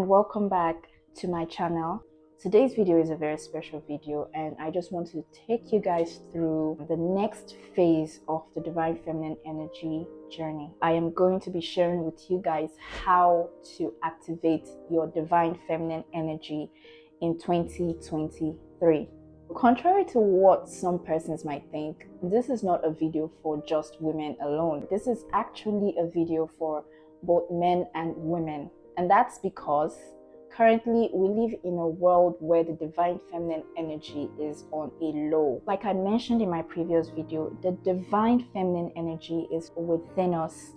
and welcome back to my channel. Today's video is a very special video and I just want to take you guys through the next phase of the Divine Feminine Energy journey. I am going to be sharing with you guys how to activate your Divine Feminine Energy in 2023. Contrary to what some persons might think, this is not a video for just women alone. This is actually a video for both men and women. And that's because currently we live in a world where the Divine Feminine Energy is on a low. Like I mentioned in my previous video, the Divine Feminine Energy is within us.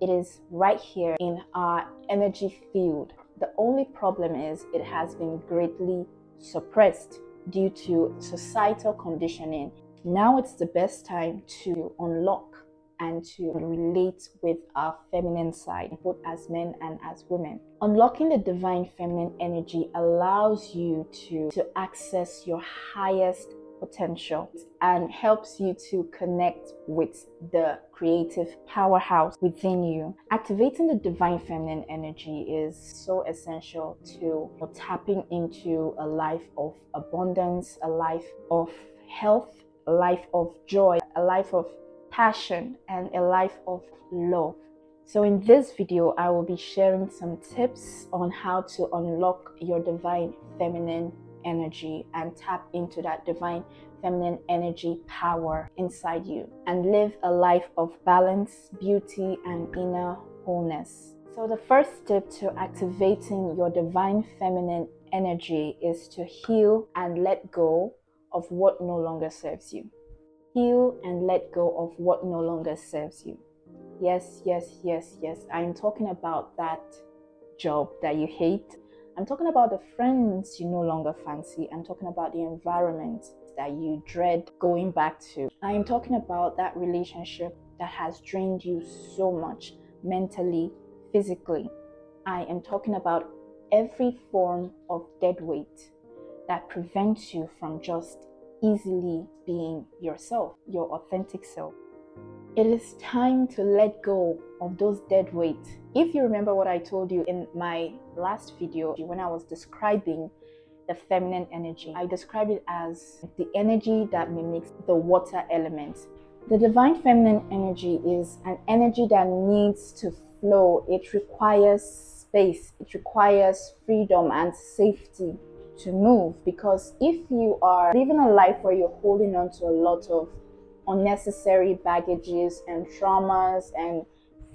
It is right here in our energy field. The only problem is it has been greatly suppressed due to societal conditioning. Now it's the best time to unlock and to relate with our feminine side, both as men and as women. Unlocking the Divine Feminine Energy allows you to access your highest potential and helps you to connect with the creative powerhouse within you. Activating the Divine Feminine Energy is so essential to tapping into a life of abundance, a life of health, a life of joy, a life of passion, and a life of love. So in this video, I will be sharing some tips on how to unlock your Divine Feminine Energy and tap into that Divine Feminine Energy power inside you and live a life of balance, beauty, and inner wholeness. So the first step to activating your Divine Feminine Energy is to heal and let go of what no longer serves you. Heal and let go of what no longer serves you. Yes. I'm talking about that job that you hate. I'm talking about the friends you no longer fancy. I'm talking about the environment that you dread going back to. I am talking about that relationship that has drained you so much mentally, physically. I am talking about every form of dead weight that prevents you from just easily being yourself, your authentic self. It is time to let go of those dead weight. If you remember what I told you in my last video when I was describing the feminine energy, I described it as the energy that mimics the water element. The Divine Feminine Energy is an energy that needs to flow. It requires space, it requires freedom and safety to move, because if you are living a life where you're holding on to a lot of unnecessary baggages and traumas and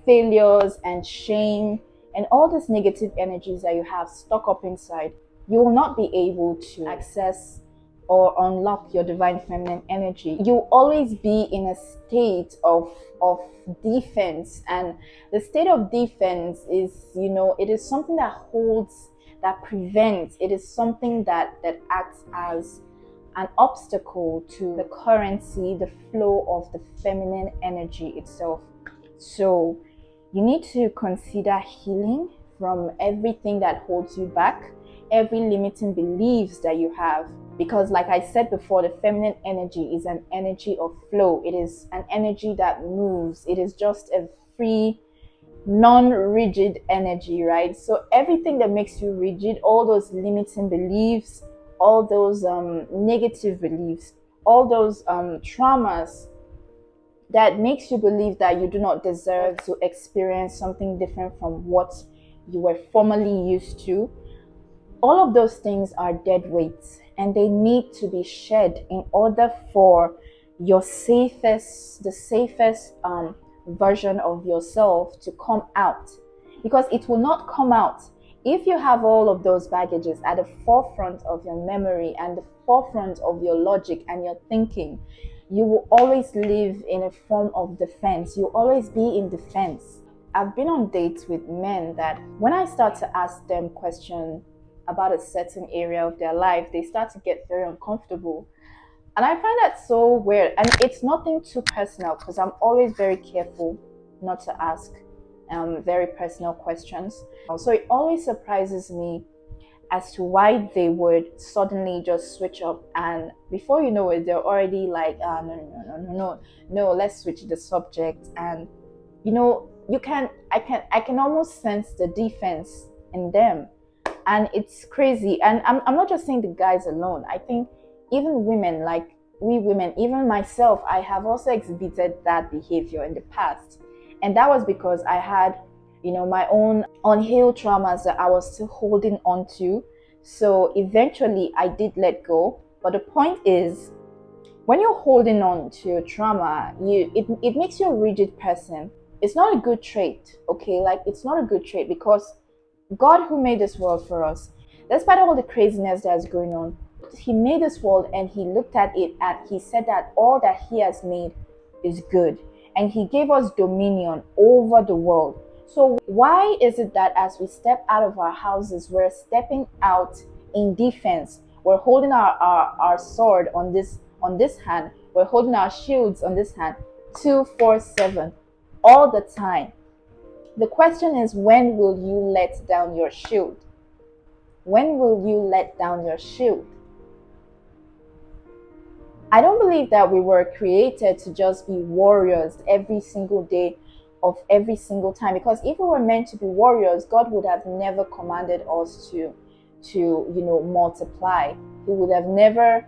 failures and shame and all these negative energies that you have stuck up inside, you will not be able to access or unlock your Divine Feminine Energy. You'll always be in a state of defense, and the state of defense is, it is something that holds, that prevents, it is something that acts as an obstacle to the currency, the flow of the feminine energy itself. So you need to consider healing from everything that holds you back, every limiting beliefs that you have, because like I said before, the feminine energy is an energy of flow. It is an energy that moves. It is just a free, non-rigid energy, right? So everything that makes you rigid, all those limiting beliefs, all those negative beliefs, all those traumas that makes you believe that you do not deserve to experience something different from what you were formerly used to, all of those things are dead weights and they need to be shed in order for your the safest version of yourself to come out, because it will not come out if you have all of those baggages at the forefront of your memory and the forefront of your logic and your thinking. You will always live in a form of defense. You'll always be in defense. I've been on dates with men that when I start to ask them questions about a certain area of their life, they start to get very uncomfortable. And I find that so weird. And it's nothing too personal, because I'm always very careful not to ask very personal questions. So it always surprises me as to why they would suddenly just switch up, and before you know it, they're already like, no, let's switch the subject. And I can almost sense the defense in them. And it's crazy. And I'm not just saying the guys alone. I think even women, like we women, even myself, I have also exhibited that behavior in the past. And that was because I had, my own unhealed traumas that I was still holding on to. So eventually I did let go. But the point is, when you're holding on to your trauma, it makes you a rigid person. It's not a good trait, okay? Like, it's not a good trait, because God, who made this world for us, despite all the craziness that's going on, He made this world and He looked at it and He said that all that He has made is good. And He gave us dominion over the world. So why is it that as we step out of our houses, we're stepping out in defense? We're holding our sword on this hand. We're holding our shields on this hand 247 all the time. The question is, when will you let down your shield? When will you let down your shield? I don't believe that we were created to just be warriors every single day of every single time, because if we were meant to be warriors, God would have never commanded us to multiply. He would have never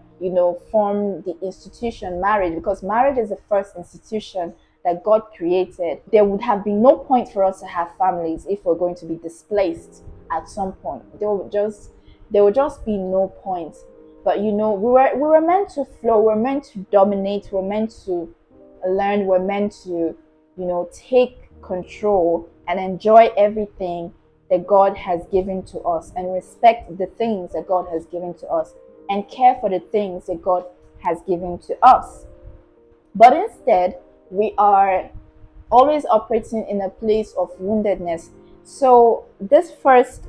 formed the institution marriage, because marriage is the first institution that God created. There would have been no point for us to have families if we're going to be displaced at some point. There would just be no point. But we were meant to flow, we're meant to dominate, we're meant to learn, we're meant to take control and enjoy everything that God has given to us, and respect the things that God has given to us, and care for the things that God has given to us. But instead, we are always operating in a place of woundedness. So this first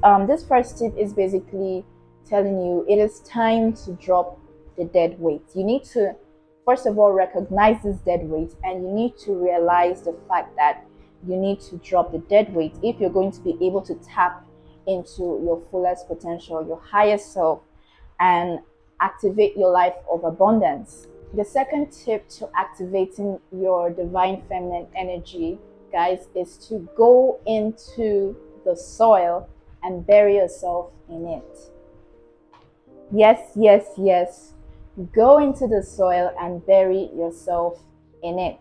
tip is basically telling you it is time to drop the dead weight. You need to, first of all, recognize this dead weight, and you need to realize the fact that you need to drop the dead weight if you're going to be able to tap into your fullest potential, your highest self, and activate your life of abundance. The second tip to activating your divine feminine energy, guys, is to go into the soil and bury yourself in it. Yes, yes, yes. Go into the soil and bury yourself in it.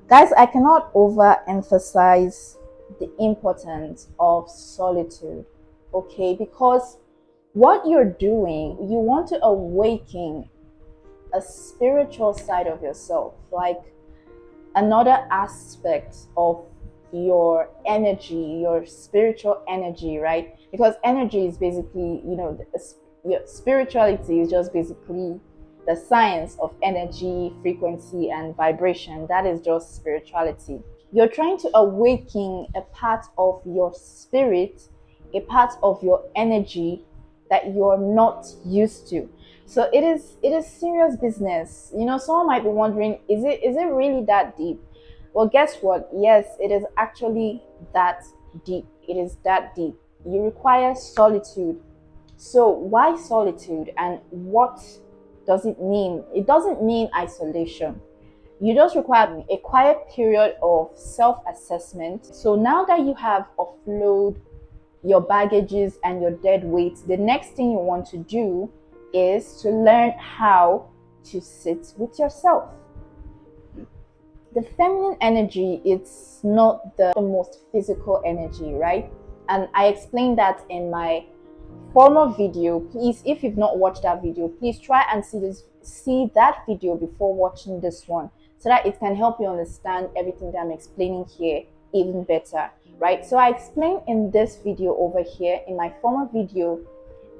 Guys, I cannot overemphasize the importance of solitude, okay? Because what you're doing, you want to awaken a spiritual side of yourself, like another aspect of your energy, your spiritual energy, right? Because energy is basically, your spirituality is just basically the science of energy, frequency, and vibration. That is just spirituality. You're trying to awaken a part of your spirit, a part of your energy that you're not used to. So it is serious business. Someone might be wondering, is it really that deep? Well, guess what? Yes, it is actually that deep. It is that deep. You require solitude. So why solitude, and what does it mean? It doesn't mean isolation. You just require a quiet period of self-assessment. So now that you have offloaded your baggages and your dead weight, the next thing you want to do is to learn how to sit with yourself. The feminine energy, it's not the most physical energy, right? And I explained that in my former video. Please, if you've not watched that video, please try and see that video before watching this one, so that it can help you understand everything that I'm explaining here even better, right? So I explained in this video over here, in my former video,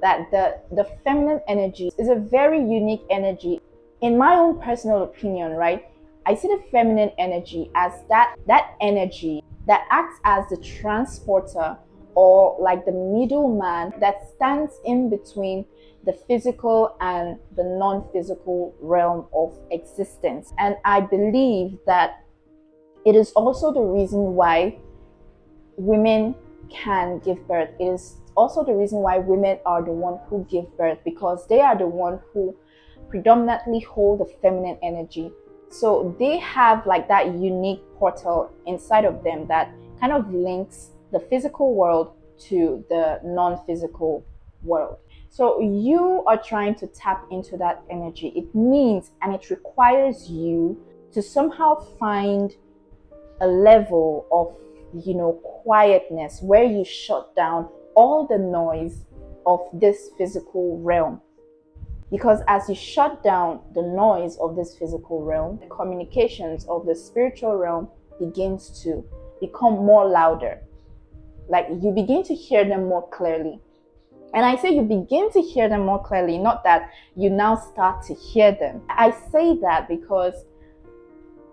that the feminine energy is a very unique energy. In my own personal opinion, right, I see the feminine energy as that energy that acts as the transporter, or like the middleman that stands in between the physical and the non-physical realm of existence. And I believe that it is also the reason why women can give birth. It is also the reason why women are the one who give birth, because they are the one who predominantly hold the feminine energy. So they have like that unique portal inside of them that kind of links the physical world to the non-physical world. So you are trying to tap into that energy. It means, and it requires you to somehow find a level of, quietness where you shut down all the noise of this physical realm. Because as you shut down the noise of this physical realm, the communications of the spiritual realm begins to become more louder. Like you begin to hear them more clearly. And I say you begin to hear them more clearly, not that you now start to hear them. I say that because,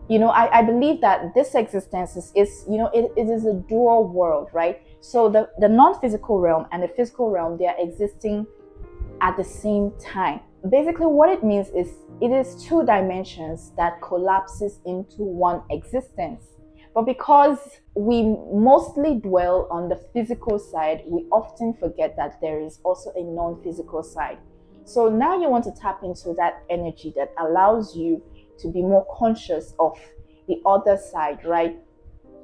I believe that this existence is it is a dual world, right? So the non-physical realm and the physical realm, they are existing at the same time. Basically, what it means is it is two dimensions that collapses into one existence. But because we mostly dwell on the physical side, we often forget that there is also a non-physical side. So now you want to tap into that energy that allows you to be more conscious of the other side, right?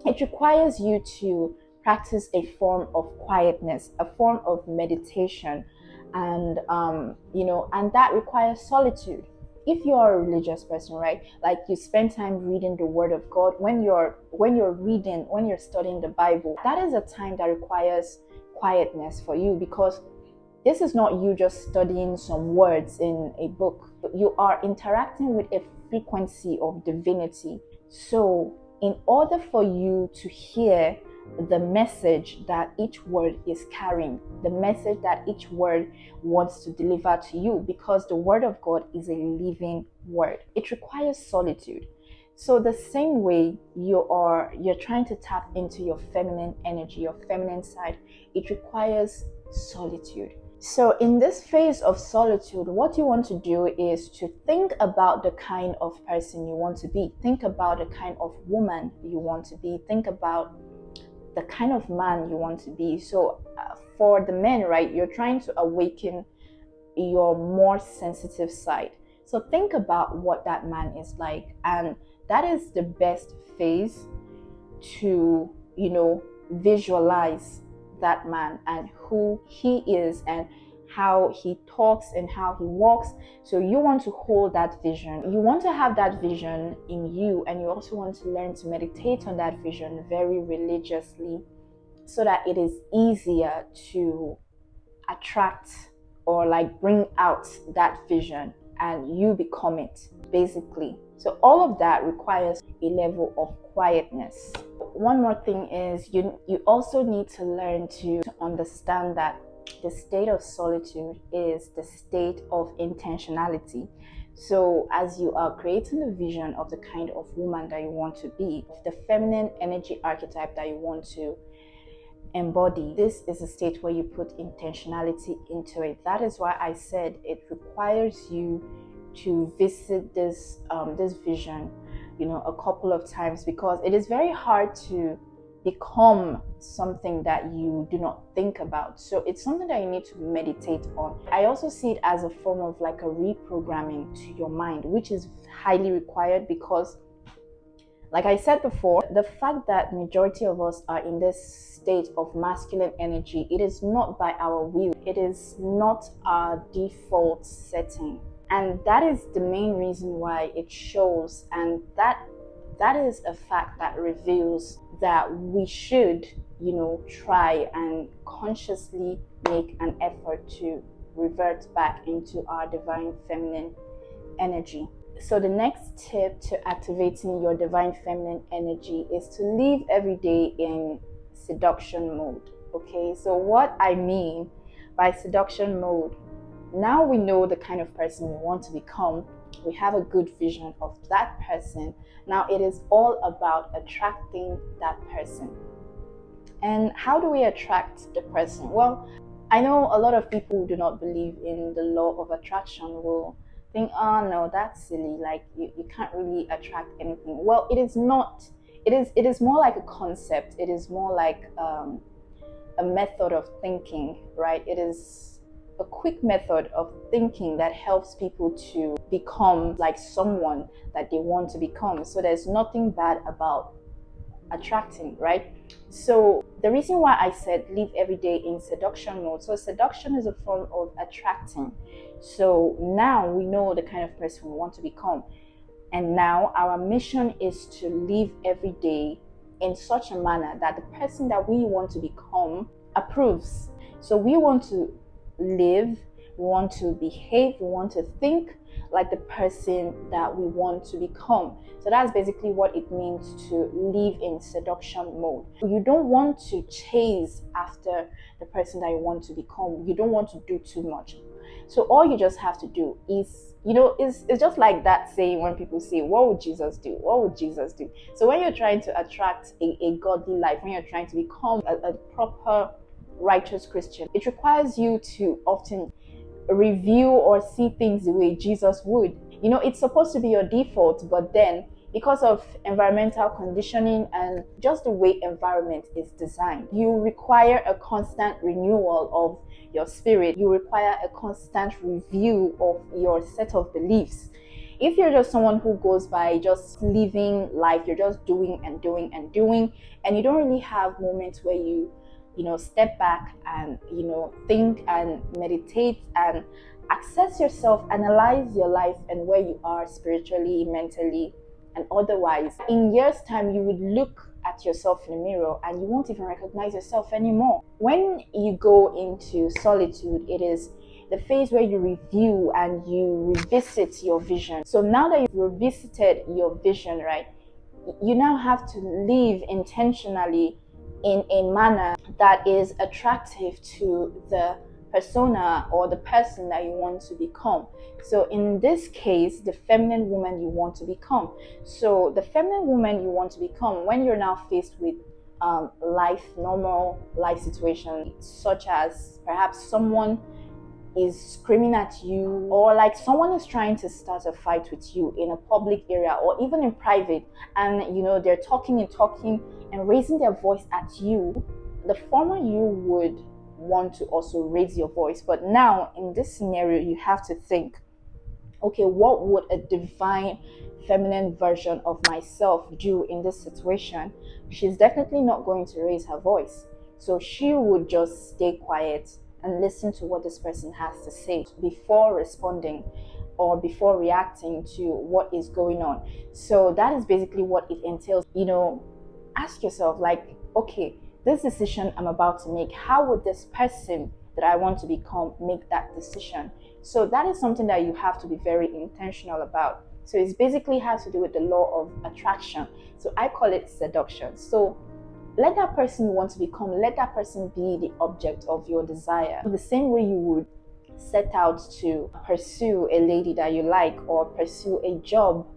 It requires you to practice a form of quietness, a form of meditation, and and that requires solitude. If you are a religious person, right, like you spend time reading the word of God, when you're studying the Bible, that is a time that requires quietness for you, because this is not you just studying some words in a book, but you are interacting with a frequency of divinity. So in order for you to hear the message that each word is carrying, the message that each word wants to deliver to you, because the word of God is a living word, it requires solitude. So the same way you're trying to tap into your feminine energy, your feminine side, it requires solitude. So in this phase of solitude, what you want to do is to think about the kind of person you want to be. Think about the kind of woman you want to be. Think about the kind of man you want to be. So for the men, right, you're trying to awaken your more sensitive side. So think about what that man is like, and that is the best phase to visualize that man and who he is and how he talks and how he walks. So you want to hold that vision. You want to have that vision in you, and you also want to learn to meditate on that vision very religiously, so that it is easier to attract or like bring out that vision and you become it, basically. So all of that requires a level of quietness. One more thing is you also need to learn to understand that the state of solitude is the state of intentionality. So as you are creating the vision of the kind of woman that you want to be, the feminine energy archetype that you want to embody, this is a state where you put intentionality into it. That is why I said it requires you to visit this vision a couple of times, because it is very hard to become something that you do not think about. So it's something that you need to meditate on. I also see it as a form of like a reprogramming to your mind, which is highly required, because like I said before, the fact that majority of us are in this state of masculine energy, it is not by our will. It is not our default setting. And that is the main reason why it shows, and that is a fact that reveals that we should, try and consciously make an effort to revert back into our divine feminine energy. So the next tip to activating your divine feminine energy is to live every day in seduction mode. Okay, so what I mean by seduction mode, now we know the kind of person we want to become. We have a good vision of that person. Now it is all about attracting that person. And how do we attract the person? Well, I know a lot of people who do not believe in the law of attraction will think, oh no, that's silly, like you can't really attract anything. Well, it is not. It is more like a concept. It is more like a method of thinking, right? It is a quick method of thinking that helps people to become like someone that they want to become. So there's nothing bad about attracting, right? So the reason why I said live every day in seduction mode, so seduction is a form of attracting. So now we know the kind of person we want to become. And now our mission is to live every day in such a manner that the person that we want to become approves. So we want to live, we want to behave, we want to think like the person that we want to become. So that's basically what it means to live in seduction mode. You don't want to chase after the person that you want to become. You don't want to do too much. So all you just have to do is, it's just like that saying when people say, what would Jesus do? What would Jesus do? So when you're trying to attract a godly life, when you're trying to become a proper righteous Christian, it requires you to often review or see things the way Jesus would. It's supposed to be your default, but then because of environmental conditioning and just the way environment is designed, you require a constant renewal of your spirit. You require a constant review of your set of beliefs. If you're just someone who goes by just living life, you're just doing and doing and doing, and you don't really have moments where you step back and think and meditate and assess yourself, analyze your life and where you are spiritually, mentally, and otherwise, in years' time you would look at yourself in the mirror and you won't even recognize yourself anymore. When you go into solitude, it is the phase where you review and you revisit your vision. So now that you've revisited your vision, right, you now have to live intentionally in a manner that is attractive to the persona or the person that you want to become. So in this case, the feminine woman you want to become. So the feminine woman you want to become, when you're now faced with normal life situation, such as perhaps someone is screaming at you, or like someone is trying to start a fight with you in a public area or even in private, and they're talking and raising their voice at you, the former you would want to also raise your voice. But now in this scenario, you have to think, okay, what would a divine feminine version of myself do in this situation? She's definitely not going to raise her voice. So she would just stay quiet and listen to what this person has to say before responding or before reacting to what is going on. So that is basically what it entails. Ask yourself, like, okay, this decision I'm about to make, how would this person that I want to become make that decision? So that is something that you have to be very intentional about. So it basically has to do with the law of attraction. So I call it seduction. So let that person you want to become, let that person be the object of your desire. The same way you would set out to pursue a lady that you like, or pursue a job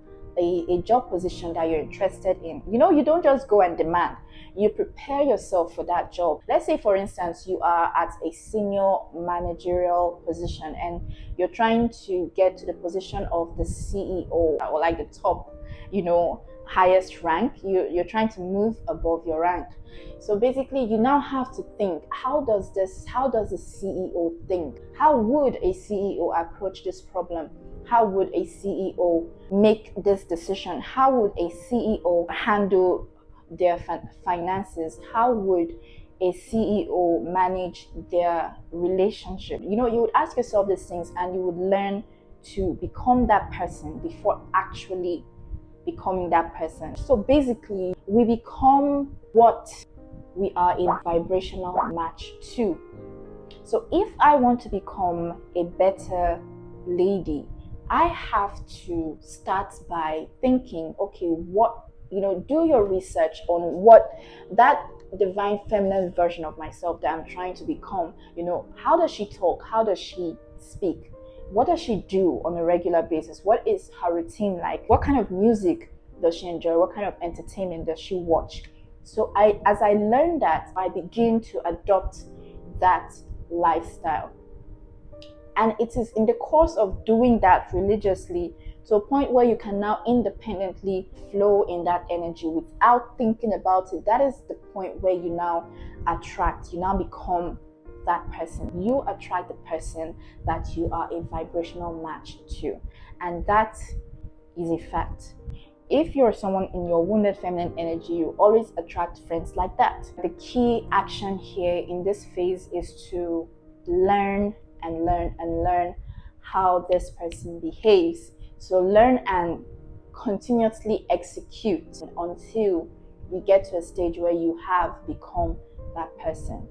position that you're interested in. You don't just go and demand. You prepare yourself for that job. Let's say, for instance, you are at a senior managerial position and you're trying to get to the position of the CEO, or like the top, highest rank. You're trying to move above your rank. So basically, you now have to think, how does the CEO think? How would a CEO approach this problem? How would a CEO make this decision? How would a CEO handle their finances? How would a CEO manage their relationship? You would ask yourself these things and you would learn to become that person before actually becoming that person. So basically, we become what we are in vibrational match to. So if I want to become a better lady, I have to start by thinking, okay, do your research on what that divine feminine version of myself that I'm trying to become, how does she talk? How does she speak? What does she do on a regular basis? What is her routine like? What kind of music does she enjoy? What kind of entertainment does she watch? So as I learn that, I begin to adopt that lifestyle. And it is in the course of doing that religiously to a point where you can now independently flow in that energy without thinking about it. That is the point where you now become that person. You attract the person that you are a vibrational match to. And that is a fact. If you're someone in your wounded feminine energy, you always attract friends like that. The key action here in this phase is to learn and learn and learn how this person behaves. So learn and continuously execute until you get to a stage where you have become that person.